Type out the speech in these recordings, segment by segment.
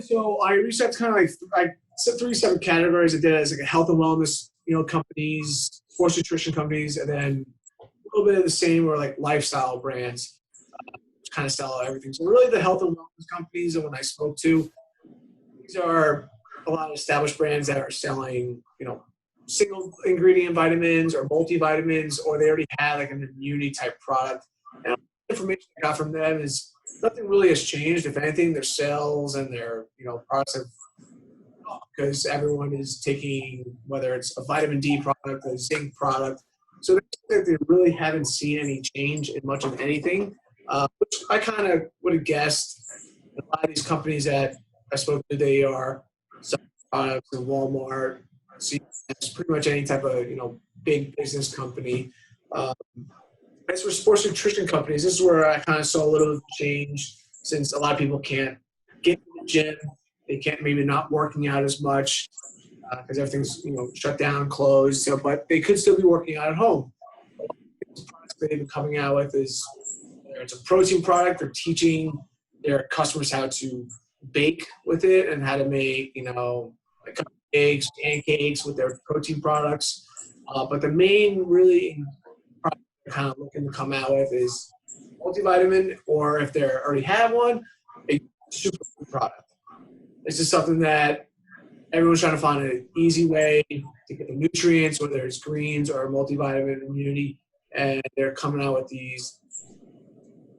So I researched kind of like I set 3 separate categories. I did it as like a health and wellness, companies, sports nutrition companies, and then a little bit of the same or like lifestyle brands, which kind of sell everything. So really the health and wellness companies that when I spoke to, these are a lot of established brands that are selling, single ingredient vitamins or multivitamins, or they already had like an immunity type product. And the information I got from them is nothing really has changed. If anything, their sales and their products have, because everyone is taking, whether it's a vitamin D product, a zinc product. So they really haven't seen any change in much of anything, which I kind of would have guessed. A lot of these companies that I spoke to, they are selling products in Walmart, CVS, pretty much any type of big business company. As for sports nutrition companies, this is where I kind of saw a little bit of change, since a lot of people can't get to the gym. They can't, maybe not working out as much because everything's shut down, closed. So, but they could still be working out at home. The products they've been coming out with is, whether it's a protein product, they're teaching their customers how to bake with it and how to make like cupcakes, pancakes with their protein products. But the main really product they're kind of looking to come out with is multivitamin, or if they already have one, a superfood product. This is something that everyone's trying to find an easy way to get the nutrients, whether it's greens or multivitamin immunity, and they're coming out with these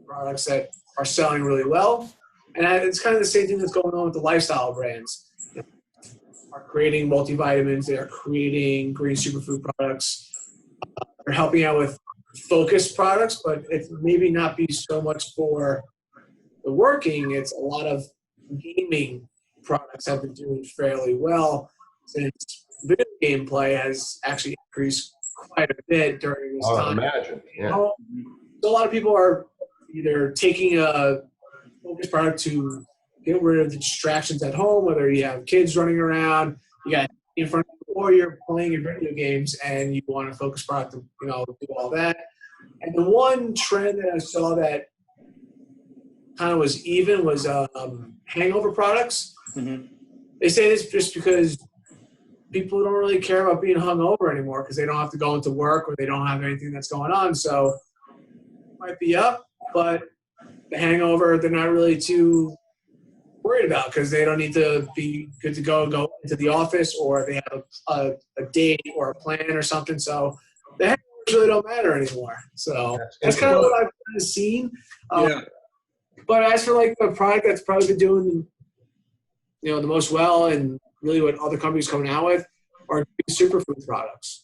products that are selling really well. And it's kind of the same thing that's going on with the lifestyle brands. They are creating multivitamins, they are creating green superfood products. They're helping out with focused products, but it's maybe not be so much for the working. It's a lot of gaming products have been doing fairly well, since video game play has actually increased quite a bit during this time. Imagine. Yeah. So a lot of people are either taking a focused product to get rid of the distractions at home, whether you have kids running around, you got in front of you, or you're playing your video games and you want a focused product to do all that. And the one trend that I saw that kind of was even was hangover products. Mm-hmm. They say this just because people don't really care about being hungover anymore, because they don't have to go into work or they don't have anything that's going on. So it might be up, but the hangover they're not really too worried about, because they don't need to be good to go into the office, or they have a date or a plan or something. So the hangovers really don't matter anymore. So that's kind of what I've kind of seen. But as for like the product that's probably been doing the most well, and really what other companies coming out with, are superfood products.